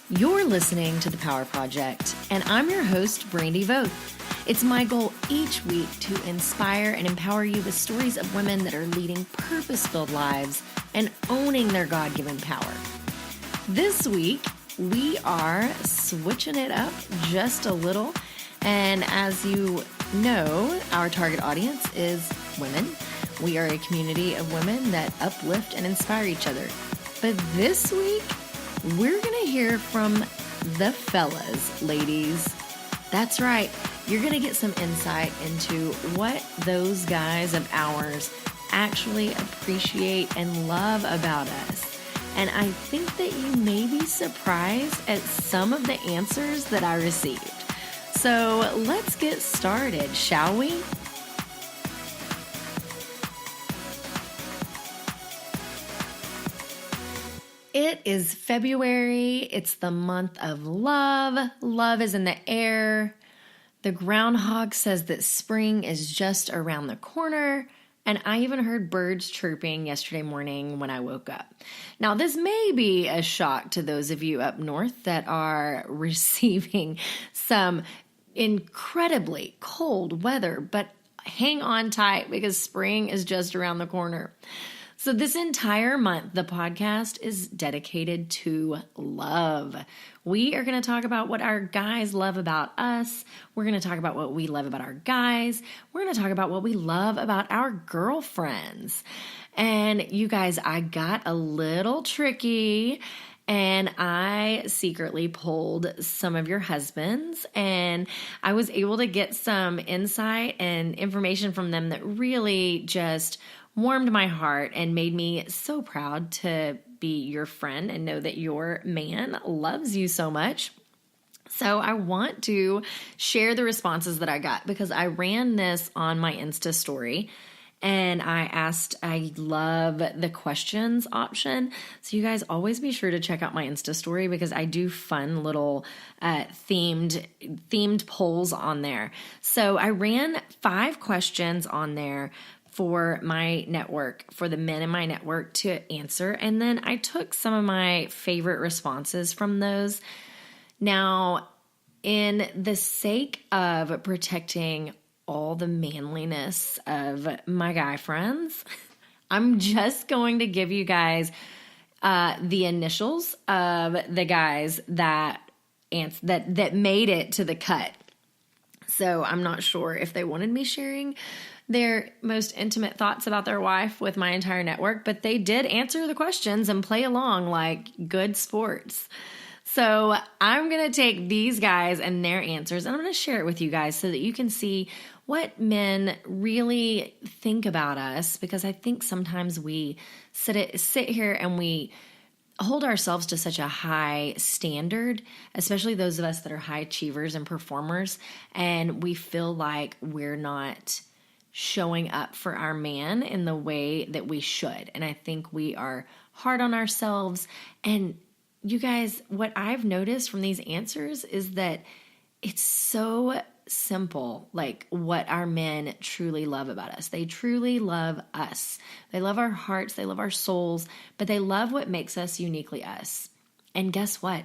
You're listening to The Power Project, and I'm your host, Brandy Voth. It's my goal each week to inspire and empower you with stories of women that are leading purpose-filled lives and owning their God-given power. This week, we are switching it up just a little, and as you know, our target audience is women. We are a community of women that uplift and inspire each other. But this week, we're going to hear from the fellas, ladies. That's right. You're going to get some insight into what those guys of ours actually appreciate and love about us. And I think that you may be surprised at some of the answers that I received. So let's get started, shall we? It is February. It's the month of love. Love is in the air. The groundhog says that spring is just around the corner. And I even heard birds chirping yesterday morning when I woke up. Now, this may be a shock to those of you up north that are receiving some incredibly cold weather, but hang on tight because spring is just around the corner. So this entire month, the podcast is dedicated to love. We are going to talk about what our guys love about us. We're going to talk about what we love about our guys. We're going to talk about what we love about our girlfriends. And you guys, I got a little tricky and I secretly polled some of your husbands, and I was able to get some insight and information from them that really just warmed my heart and made me so proud to be your friend and know that your man loves you so much. So I want to share the responses that I got because I ran this on my Insta story and I love the questions option. So you guys always be sure to check out my Insta story because I do fun little themed polls on there. So I ran 5 questions on there for my network, for the men in my network to answer. And then I took some of my favorite responses from those. Now, in the sake of protecting all the manliness of my guy friends, I'm just going to give you guys the initials of the guys that made it to the cut. So I'm not sure if they wanted me sharing their most intimate thoughts about their wife with my entire network, but they did answer the questions and play along like good sports. So I'm going to take these guys and their answers, and I'm going to share it with you guys so that you can see what men really think about us, because I think sometimes we sit here and we hold ourselves to such a high standard, especially those of us that are high achievers and performers, and we feel like we're not showing up for our man in the way that we should. And I think we are hard on ourselves. And you guys, what I've noticed from these answers is that it's so simple, like what our men truly love about us. They truly love us. They love our hearts. They love our souls, but they love what makes us uniquely us. And guess what?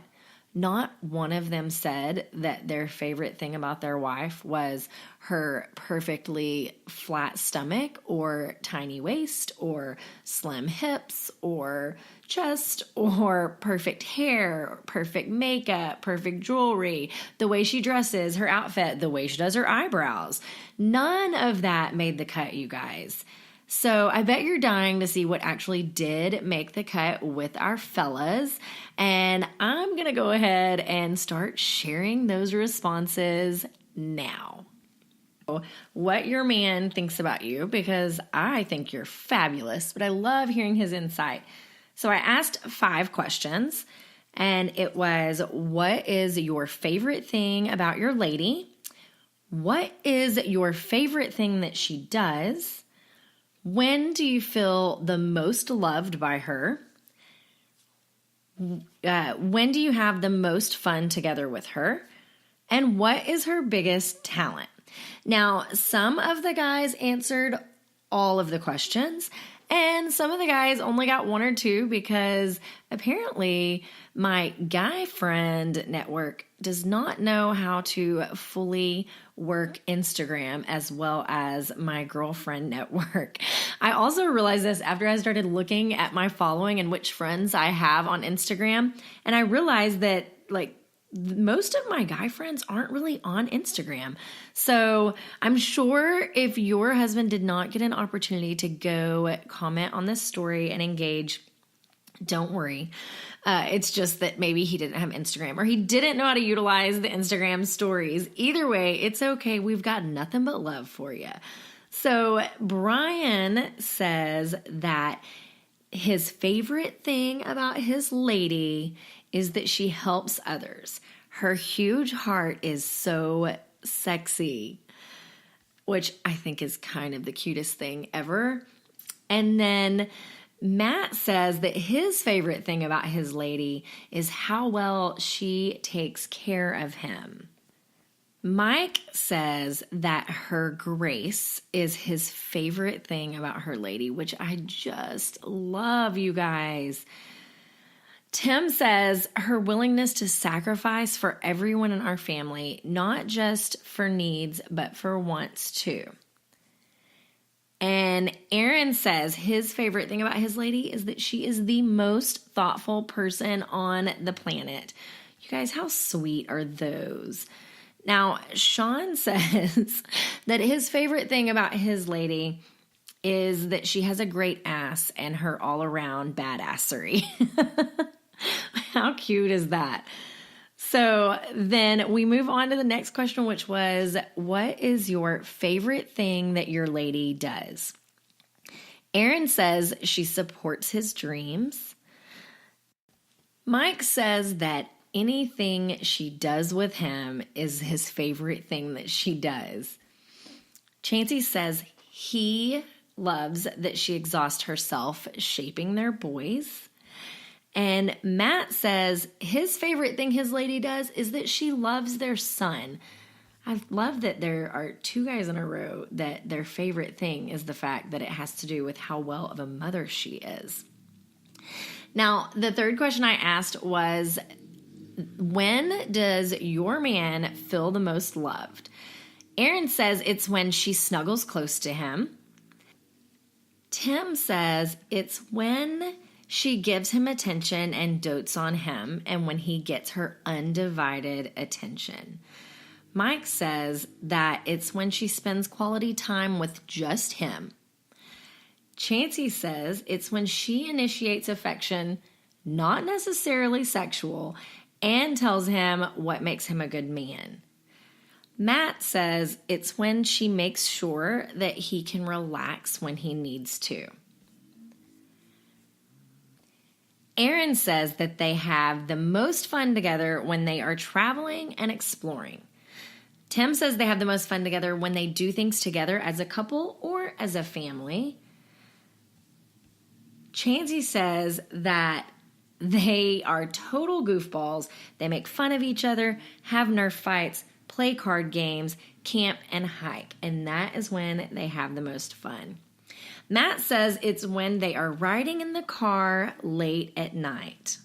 Not one of them said that their favorite thing about their wife was her perfectly flat stomach or tiny waist or slim hips or chest or perfect hair, or perfect makeup, perfect jewelry, the way she dresses, her outfit, the way she does her eyebrows. None of that made the cut, you guys. So I bet you're dying to see what actually did make the cut with our fellas. And I'm going to go ahead and start sharing those responses now. What your man thinks about you, because I think you're fabulous, but I love hearing his insight. So I asked 5 questions, and it was, what is your favorite thing about your lady? What is your favorite thing that she does? When do you feel the most loved by her? When do you have the most fun together with her? And what is her biggest talent? Now, some of the guys answered all of the questions, And some of the guys only got 1 or 2 because apparently my guy friend network does not know how to fully work Instagram as well as my girlfriend network. I also realized this after I started looking at my following and which friends I have on Instagram. And I realized that most of my guy friends aren't really on Instagram. So I'm sure if your husband did not get an opportunity to go comment on this story and engage, don't worry. It's just that maybe he didn't have Instagram or he didn't know how to utilize the Instagram stories. Either way, it's okay. We've got nothing but love for you. So Brian says that his favorite thing about his lady is that she helps others. Her huge heart is so sexy, which I think is kind of the cutest thing ever. And then Matt says that his favorite thing about his lady is how well she takes care of him. Mike says that her grace is his favorite thing about her lady, which I just love, you guys. Tim says her willingness to sacrifice for everyone in our family, not just for needs, but for wants too. And Aaron says his favorite thing about his lady is that she is the most thoughtful person on the planet. You guys, how sweet are those? Now, Sean says that his favorite thing about his lady is that she has a great ass and her all-around badassery. How cute is that? So then we move on to the next question, which was, what is your favorite thing that your lady does? Aaron says she supports his dreams. Mike says that anything she does with him is his favorite thing that she does. Chancey says he loves that she exhausts herself shaping their boys. And Matt says his favorite thing his lady does is that she loves their son. I love that there are 2 guys in a row that their favorite thing is the fact that it has to do with how well of a mother she is. Now, the third question I asked was, when does your man feel the most loved? Aaron says it's when she snuggles close to him. Tim says it's when she gives him attention and dotes on him, and when he gets her undivided attention. Mike says that it's when she spends quality time with just him. Chancey says it's when she initiates affection, not necessarily sexual, and tells him what makes him a good man. Matt says it's when she makes sure that he can relax when he needs to. Aaron says that they have the most fun together when they are traveling and exploring. Tim says they have the most fun together when they do things together as a couple or as a family. Chansey says that they are total goofballs. They make fun of each other, have Nerf fights, play card games, camp, and hike. And that is when they have the most fun. Matt says it's when they are riding in the car late at night.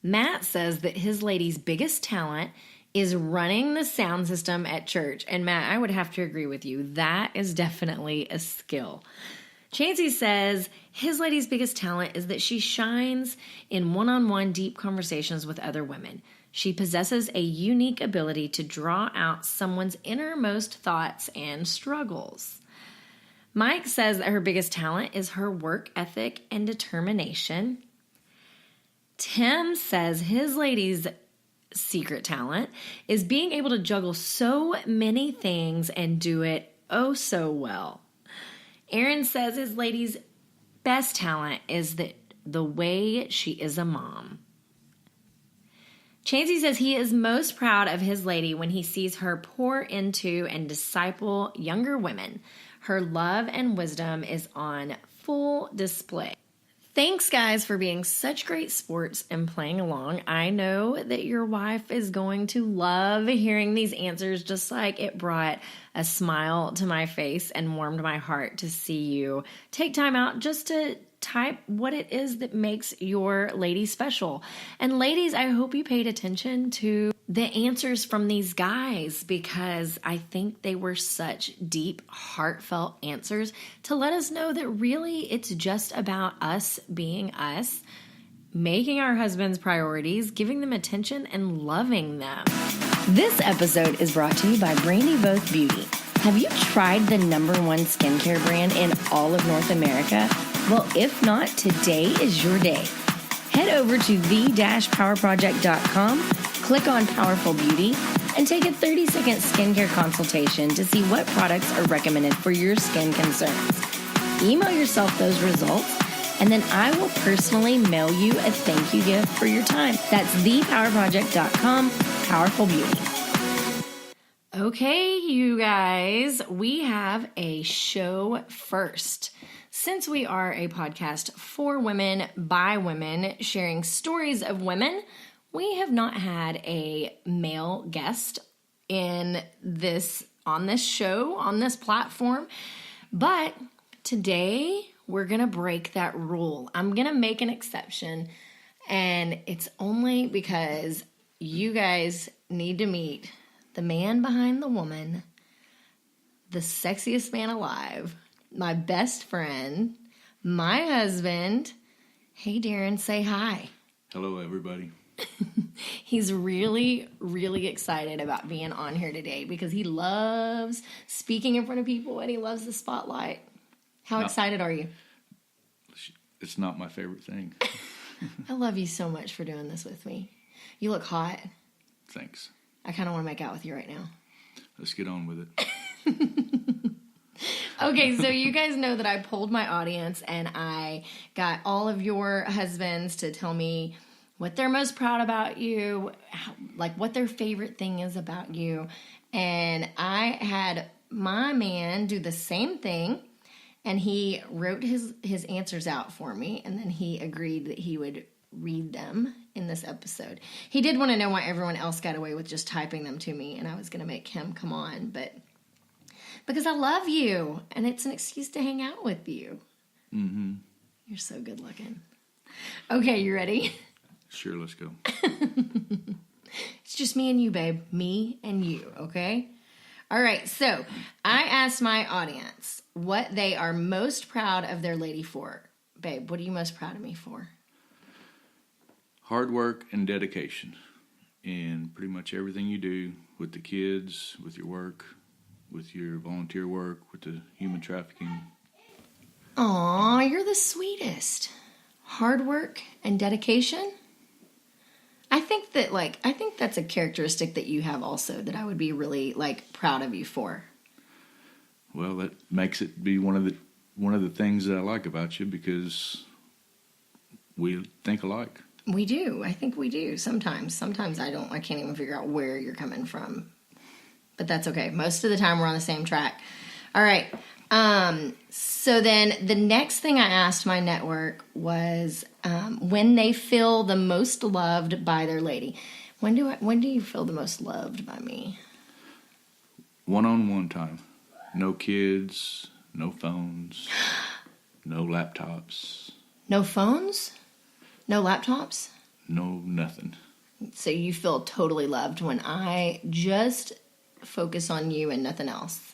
Matt says that his lady's biggest talent is running the sound system at church. And Matt, I would have to agree with you. That is definitely a skill. Chansey says his lady's biggest talent is that she shines in one-on-one deep conversations with other women. She possesses a unique ability to draw out someone's innermost thoughts and struggles. Mike says that her biggest talent is her work ethic and determination. Tim says his lady's secret talent is being able to juggle so many things and do it oh so well. Aaron says his lady's best talent is the way she is a mom. Chansey says he is most proud of his lady when he sees her pour into and disciple younger women. Her love and wisdom is on full display. Thanks, guys, for being such great sports and playing along. I know that your wife is going to love hearing these answers, just like it brought a smile to my face and warmed my heart to see you take time out just to type what it is that makes your lady special. And ladies, I hope you paid attention to the answers from these guys, because I think they were such deep, heartfelt answers to let us know that really it's just about us being us, making our husbands priorities, giving them attention, and loving them. This episode is brought to you by Brandy Both Beauty. Have you tried the #1 skincare brand in all of North America? Well, if not, today is your day. Head over to the-powerproject.com, click on Powerful Beauty, and take a 30-second skincare consultation to see what products are recommended for your skin concerns. Email yourself those results, and then I will personally mail you a thank you gift for your time. That's thepowerproject.com, Powerful Beauty. Okay, you guys, we have a show first. Since we are a podcast for women, by women, sharing stories of women, we have not had a male guest on this show, on this platform. But today, we're going to break that rule. I'm going to make an exception, and it's only because you guys need to meet the man behind the woman, the sexiest man alive, my best friend, my husband. Hey, Darren, say hi. Hello, everybody. He's really, really excited about being on here today because he loves speaking in front of people and he loves the spotlight. How excited are you? It's not my favorite thing. I love you so much for doing this with me. You look hot. Thanks. I kind of want to make out with you right now. Let's get on with it. Okay, so you guys know that I polled my audience and I got all of your husbands to tell me what they're most proud about you, like what their favorite thing is about you. And I had my man do the same thing, and he wrote his answers out for me, and then he agreed that he would read them in this episode. He did want to know why everyone else got away with just typing them to me, and I was going to make him come on, but because I love you, and it's an excuse to hang out with you. Mm-hmm. You're so good looking. Okay, you ready? Sure, let's go. It's just me and you, babe. Me and you, okay? All right, so I asked my audience what they are most proud of their lady for. Babe, what are you most proud of me for? Hard work and dedication in pretty much everything you do with the kids, with your work, with your volunteer work, with the human trafficking. Aw, you're the sweetest. Hard work and dedication? I think that's a characteristic that you have also that I would be really proud of you for. Well, that makes it be one of the things that I like about you, because we think alike. We do. I think we do. Sometimes I can't even figure out where you're coming from. But that's okay. Most of the time we're on the same track. All right. So then the next thing I asked my network was when they feel the most loved by their lady. When do you feel the most loved by me? One-on-one time. No kids, no phones, no laptops. No phones? No laptops? No nothing. So you feel totally loved when I just focus on you and nothing else.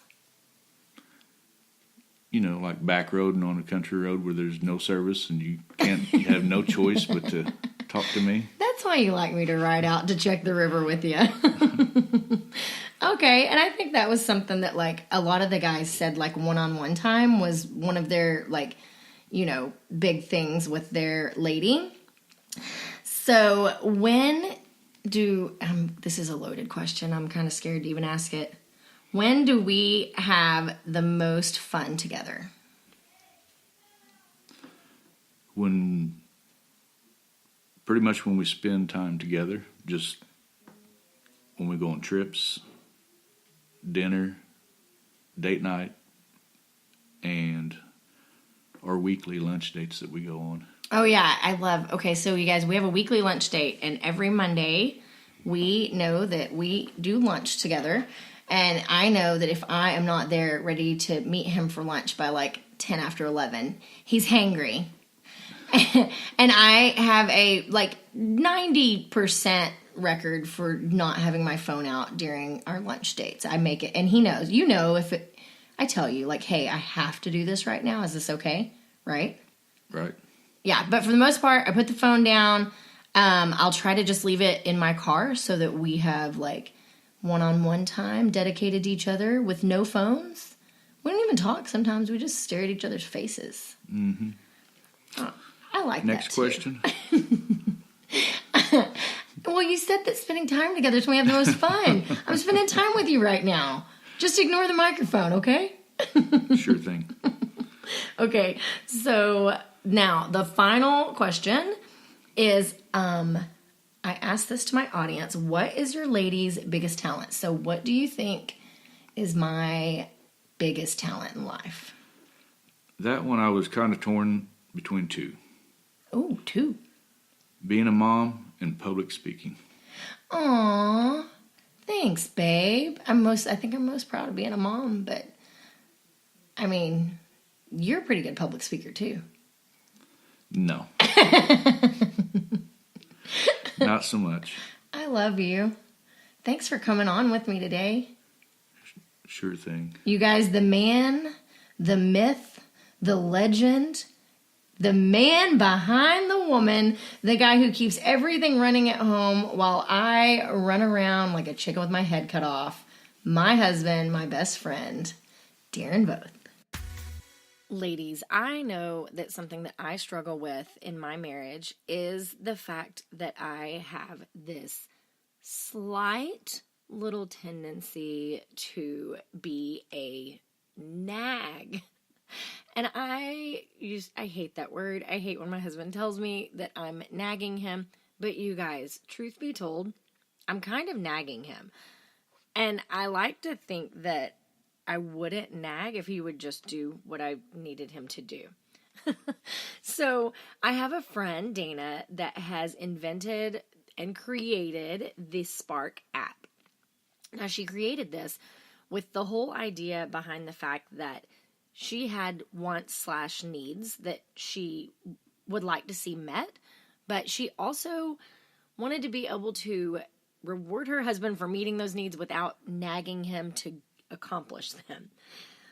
You know, like back roading on a country road where there's no service and you have no choice but to talk to me. That's why you like me to ride out to check the river with you. Okay, and I think that was something that a lot of the guys said one-on-one time was one of their big things with their lady. So this is a loaded question. I'm kind of scared to even ask it. When do we have the most fun together? Pretty much when we spend time together, just when we go on trips, dinner, date night, and our weekly lunch dates that we go on. Oh, yeah. Okay, so you guys, we have a weekly lunch date, and every Monday we know that we do lunch together. And I know that if I am not there ready to meet him for lunch by like 10 after 11, he's hangry. And I have a like 90% record for not having my phone out during our lunch dates. I make it, and he knows. You know, I tell you, like, hey, I have to do this right now. Is this okay? Right? Right. Yeah, but for the most part, I put the phone down. I'll try to just leave it in my car so that we have like one-on-one time dedicated to each other with no phones. We don't even talk sometimes. We just stare at each other's faces. Mm-hmm. Oh, I like Next that too. question. Well, you said that spending time together is when we have the most fun. I'm spending time with you right now. Just ignore the microphone, okay? Sure thing. Okay, so now the final question is, I asked this to my audience. What is your lady's biggest talent? So what do you think is my biggest talent in life? That one I was kind of torn between two. Oh, two. Being a mom and public speaking. Aw, thanks, babe. I think I'm most proud of being a mom, but I mean, you're a pretty good public speaker too. No. Not so much. I love you. Thanks for coming on with me today. Sure thing. You guys, the man, the myth, the legend, the man behind the woman, the guy who keeps everything running at home while I run around like a chicken with my head cut off. My husband, my best friend, Darren Voth. Ladies, I know that something that I struggle with in my marriage is the fact that I have this slight little tendency to be a nag. And I hate that word. I hate when my husband tells me that I'm nagging him. But you guys, truth be told, I'm kind of nagging him. And I like to think that I wouldn't nag if he would just do what I needed him to do. So I have a friend, Dana, that has invented and created the Spark app. Now, she created this with the whole idea behind the fact that she had wants/needs that she would like to see met, but she also wanted to be able to reward her husband for meeting those needs without nagging him to accomplish them.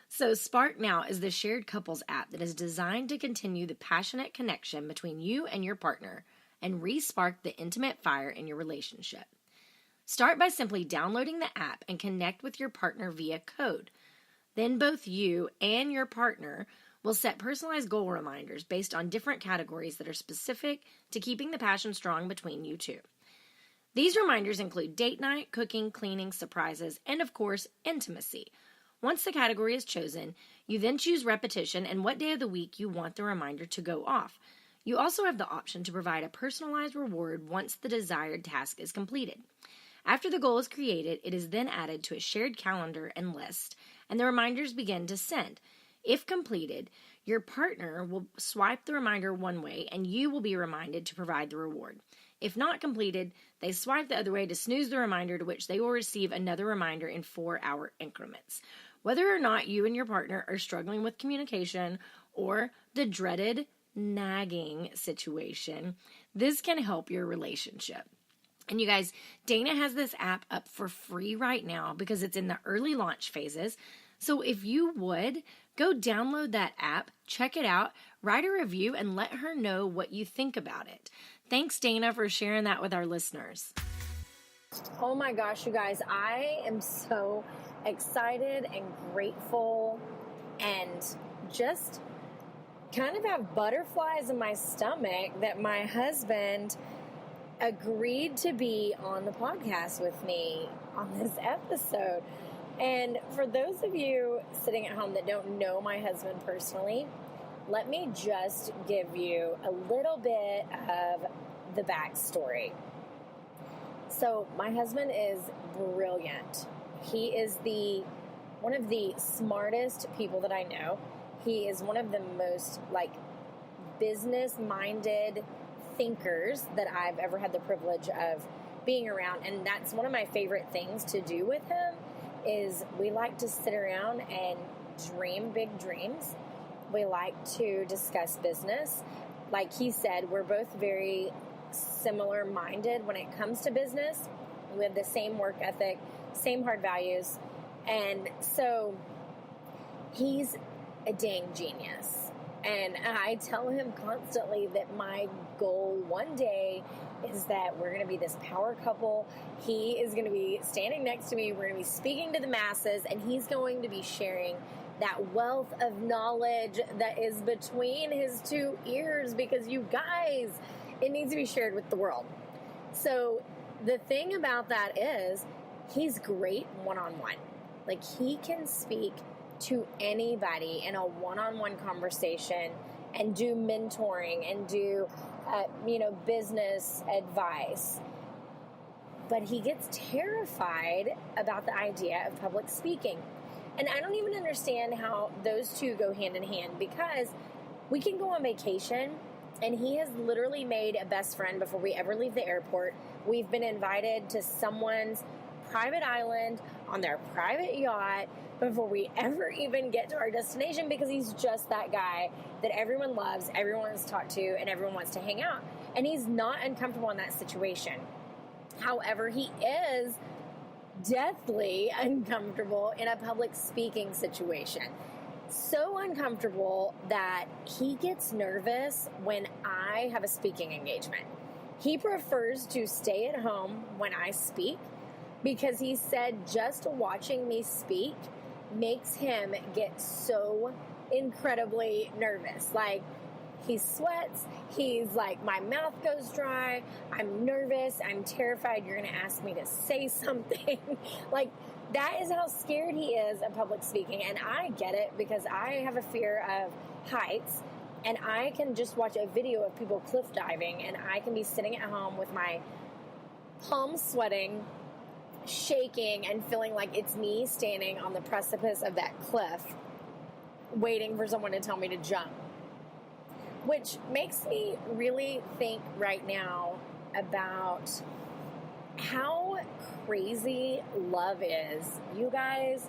So Spark Now is the shared couples app that is designed to continue the passionate connection between you and your partner and re-spark the intimate fire in your relationship. Start by simply downloading the app and connect with your partner via code. Then both you and your partner will set personalized goal reminders based on different categories that are specific to keeping the passion strong between you two. These reminders include date night, cooking, cleaning, surprises, and of course, intimacy. Once the category is chosen, you then choose repetition and what day of the week you want the reminder to go off. You also have the option to provide a personalized reward once the desired task is completed. After the goal is created, it is then added to a shared calendar and list, and the reminders begin to send. If completed, your partner will swipe the reminder one way, and you will be reminded to provide the reward. If not completed, they swipe the other way to snooze the reminder, to which they will receive another reminder in 4-hour increments. Whether or not you and your partner are struggling with communication or the dreaded nagging situation, this can help your relationship. And you guys, Dana has this app up for free right now because it's in the early launch phases. So if you would, go download that app, check it out, write a review, and let her know what you think about it. Thanks, Dana, for sharing that with our listeners. Oh my gosh, you guys, I am so excited and grateful and just kind of have butterflies in my stomach that my husband agreed to be on the podcast with me on this episode. And for those of you sitting at home that don't know my husband personally, let me just give you a little bit of the backstory. So my husband is brilliant. He is one of the smartest people that I know. He is one of the most business-minded thinkers that I've ever had the privilege of being around. And that's one of my favorite things to do with him is we like to sit around and dream big dreams. We like to discuss business. Like he said, we're both very similar-minded when it comes to business. We have the same work ethic, same hard values. And so he's a dang genius. And I tell him constantly that my goal one day is that we're going to be this power couple. He is going to be standing next to me. We're going to be speaking to the masses, and he's going to be sharing that wealth of knowledge that is between his two ears, because you guys, it needs to be shared with the world. So the thing about that is he's great one-on-one. Like, he can speak to anybody in a one-on-one conversation and do mentoring and do, business advice. But he gets terrified about the idea of public speaking. And I don't even understand how those two go hand in hand, because we can go on vacation and he has literally made a best friend before we ever leave the airport. We've been invited to someone's private island on their private yacht before we ever even get to our destination, because he's just that guy that everyone loves, everyone wants to talk to, and everyone wants to hang out. And he's not uncomfortable in that situation. However, he is deathly uncomfortable in a public speaking situation. So uncomfortable that he gets nervous when I have a speaking engagement. He prefers to stay at home when I speak, because he said just watching me speak makes him get so incredibly nervous. Like, he sweats. He's like, my mouth goes dry. I'm nervous. I'm terrified you're going to ask me to say something. Like, that is how scared he is of public speaking. And I get it, because I have a fear of heights. And I can just watch a video of people cliff diving, and I can be sitting at home with my palms sweating, shaking, and feeling like it's me standing on the precipice of that cliff waiting for someone to tell me to jump. Which makes me really think right now about how crazy love is. You guys,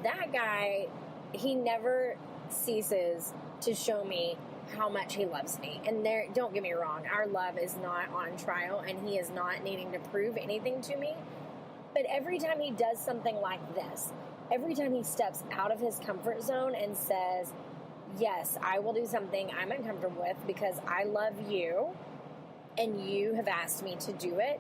that guy, he never ceases to show me how much he loves me. And there, don't get me wrong, our love is not on trial, and he is not needing to prove anything to me. But every time he does something like this, every time he steps out of his comfort zone and says, yes, I will do something I'm uncomfortable with because I love you and you have asked me to do it,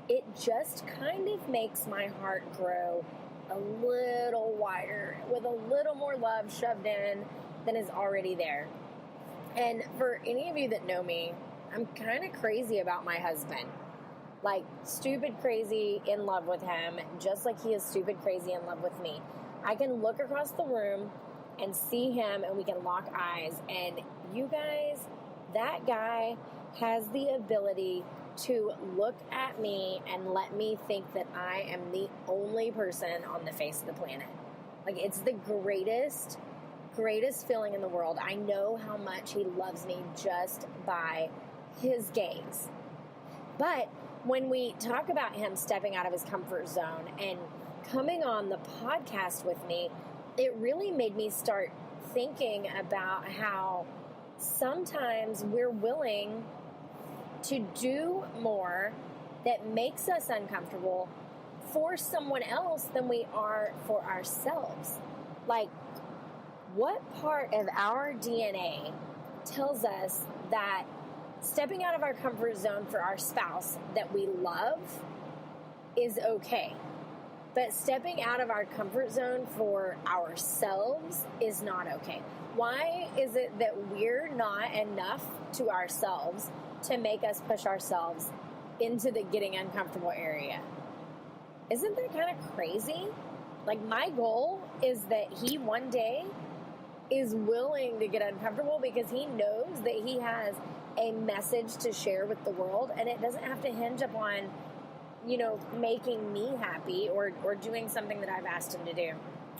it just kind of makes my heart grow a little wider, with a little more love shoved in than is already there. And for any of you that know me, I'm kind of crazy about my husband. Like, stupid crazy in love with him, just like he is stupid crazy in love with me. I can look across the room and see him, and we can lock eyes. And you guys, that guy has the ability to look at me and let me think that I am the only person on the face of the planet. Like, it's the greatest feeling in the world. I know how much he loves me just by his gaze. But when we talk about him stepping out of his comfort zone and coming on the podcast with me, it really made me start thinking about how sometimes we're willing to do more that makes us uncomfortable for someone else than we are for ourselves. Like, what part of our DNA tells us that stepping out of our comfort zone for our spouse that we love is okay, but stepping out of our comfort zone for ourselves is not okay? Why is it that we're not enough to ourselves to make us push ourselves into the getting uncomfortable area? Isn't that kind of crazy? Like, my goal is that he one day is willing to get uncomfortable because he knows that he has a message to share with the world, and it doesn't have to hinge upon, making me happy or doing something that I've asked him to do.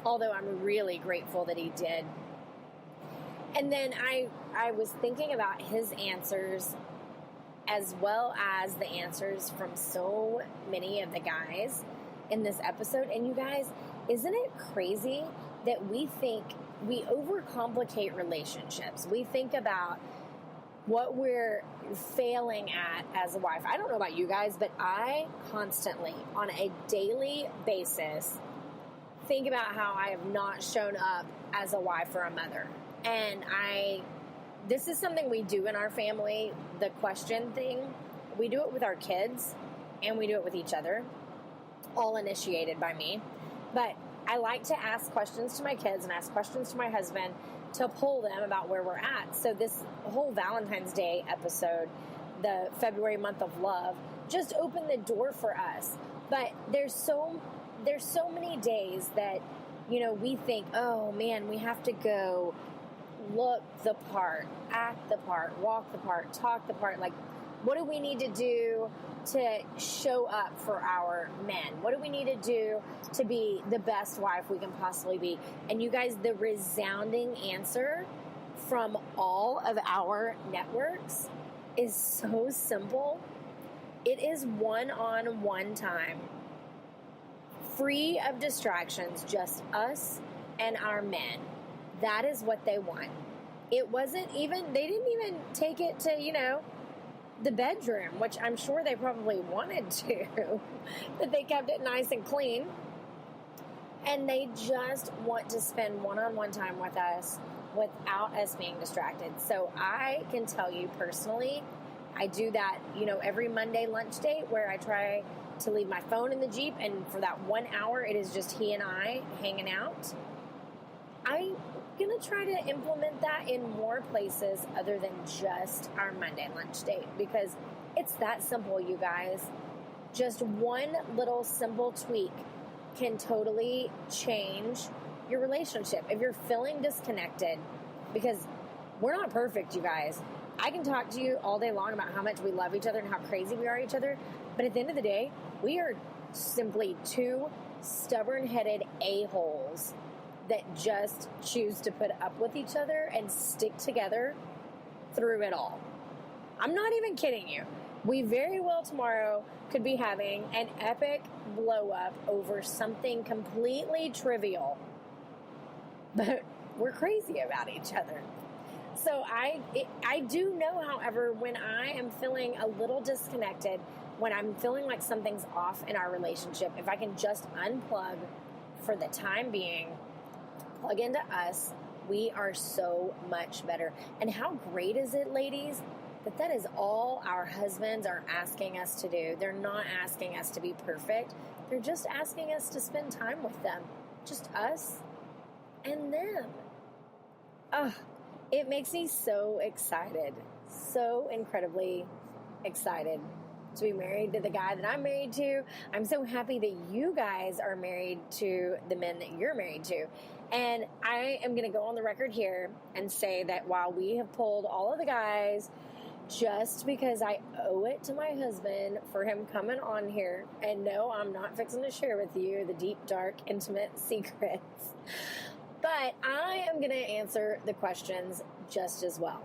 Although I'm really grateful that he did. And then I was thinking about his answers as well as the answers from so many of the guys in this episode. And you guys, isn't it crazy that we overcomplicate relationships? We think about what we're failing at as a wife. I don't know about you guys, but I constantly, on a daily basis, think about how I have not shown up as a wife or a mother. And this is something we do in our family, the question thing. We do it with our kids and we do it with each other, all initiated by me. But I like to ask questions to my kids and ask questions to my husband to poll them about where we're at. So this whole Valentine's Day episode, the February month of love, just opened the door for us. But there's so many days that, we think, oh man, we have to go look the part, act the part, walk the part, talk the part. Like, what do we need to do to show up for our men? What do we need to do to be the best wife we can possibly be? And you guys, the resounding answer from all of our networks is so simple. It is one-on-one time, free of distractions, just us and our men. That is what they want. It wasn't even, they didn't even take it to, the bedroom, which I'm sure they probably wanted to, but they kept it nice and clean. And they just want to spend one-on-one time with us without us being distracted. So I can tell you personally, I do that, every Monday lunch date where I try to leave my phone in the Jeep, and for that 1 hour, it is just he and I hanging out. I'm going to try to implement that in more places other than just our Monday lunch date, because it's that simple, you guys. Just one little simple tweak can totally change your relationship. If you're feeling disconnected, because we're not perfect, you guys. I can talk to you all day long about how much we love each other and how crazy we are each other, but at the end of the day, we are simply two stubborn-headed a-holes that just choose to put up with each other and stick together through it all. I'm not even kidding you. We very well tomorrow could be having an epic blow up over something completely trivial, but we're crazy about each other. So I do know, however, when I am feeling a little disconnected, when I'm feeling like something's off in our relationship, if I can just unplug for the time being, plug into us, we are so much better. And how great is it, ladies, that is all our husbands are asking us to do. They're not asking us to be perfect. They're just asking us to spend time with them. Just us and them. It makes me so excited. So incredibly excited to be married to the guy that I'm married to. I'm so happy that you guys are married to the men that you're married to. And I am going to go on the record here and say that while we have pulled all of the guys just because I owe it to my husband for him coming on here, and no, I'm not fixing to share with you the deep, dark, intimate secrets, but I am going to answer the questions just as well.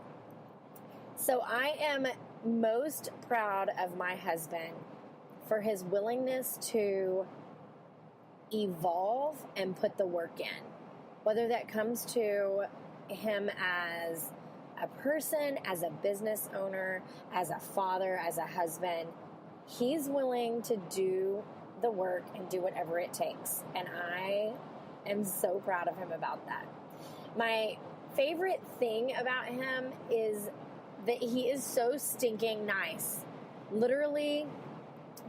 So I am most proud of my husband for his willingness to evolve and put the work in, whether that comes to him as a person, as a business owner, as a father, as a husband. He's willing to do the work and do whatever it takes, and I am so proud of him about that. My favorite thing about him is that he is so stinking nice. Literally,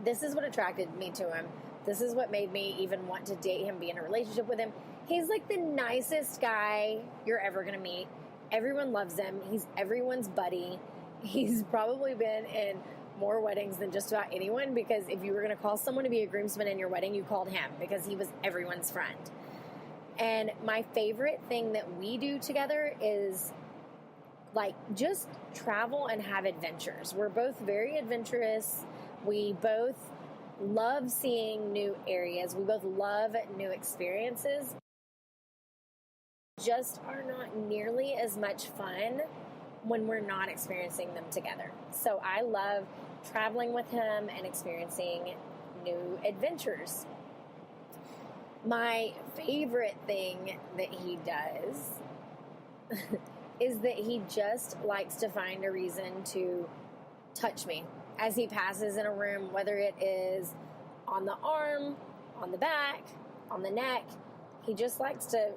this is what attracted me to him. This is what made me even want to date him, be in a relationship with him. He's like the nicest guy you're ever going to meet. Everyone loves him. He's everyone's buddy. He's probably been in more weddings than just about anyone, because if you were going to call someone to be a groomsman in your wedding, you called him, because he was everyone's friend. And my favorite thing that we do together is just travel and have adventures. We're both very adventurous. We both love seeing new areas. We both love new experiences. just are not nearly as much fun when we're not experiencing them together. So I love traveling with him and experiencing new adventures. My favorite thing that he does is that he just likes to find a reason to touch me as he passes in a room, whether it is on the arm, on the back, on the neck. He just likes to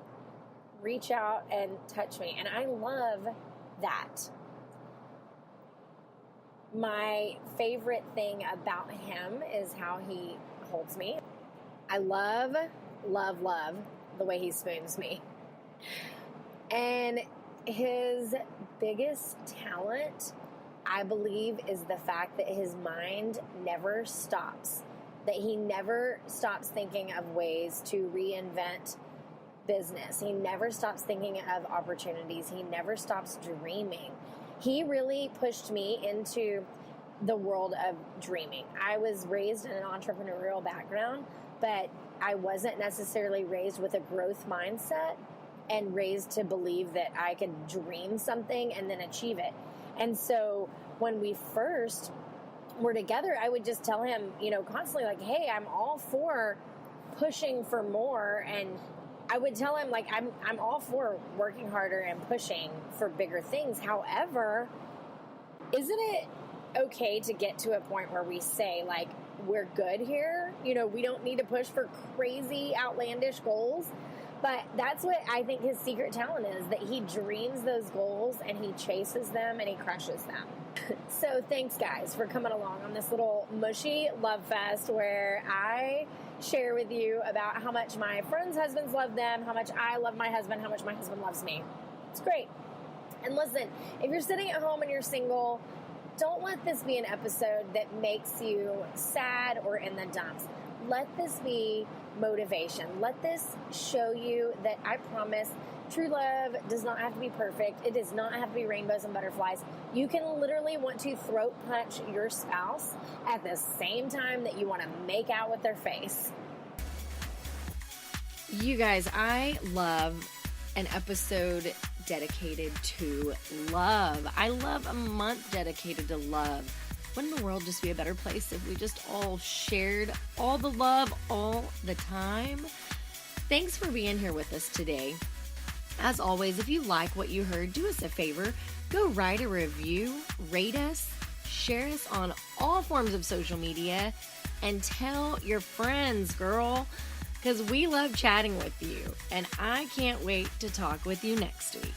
reach out and touch me, and I love that. My favorite thing about him is how he holds me. I love the way he spoons me. And his biggest talent, I believe, is the fact that his mind never stops. That he never stops thinking of ways to reinvent business. He never stops thinking of opportunities. He never stops dreaming. He really pushed me into the world of dreaming. I was raised in an entrepreneurial background, but I wasn't necessarily raised with a growth mindset and raised to believe that I could dream something and then achieve it. And so when we first were together, I would just tell him, constantly, like, hey, I'm all for pushing for more. And I would tell him, like, I'm all for working harder and pushing for bigger things. However, isn't it okay to get to a point where we say, like, we're good here? We don't need to push for crazy, outlandish goals. But that's what I think his secret talent is, that he dreams those goals and he chases them and he crushes them. So thanks, guys, for coming along on this little mushy love fest where I share with you about how much my friends' husbands love them, how much I love my husband, how much my husband loves me. It's great. And listen, if you're sitting at home and you're single, don't let this be an episode that makes you sad or in the dumps. Let this be motivation. Let this show you that, I promise, true love does not have to be perfect. It does not have to be rainbows and butterflies. You can literally want to throat punch your spouse at the same time that you want to make out with their face. You guys, I love an episode dedicated to love. I love a month dedicated to love. Wouldn't the world just be a better place if we just all shared all the love all the time? Thanks for being here with us today. As always, if you like what you heard, do us a favor. Go write a review, rate us, share us on all forms of social media, and tell your friends, girl, because we love chatting with you, and I can't wait to talk with you next week.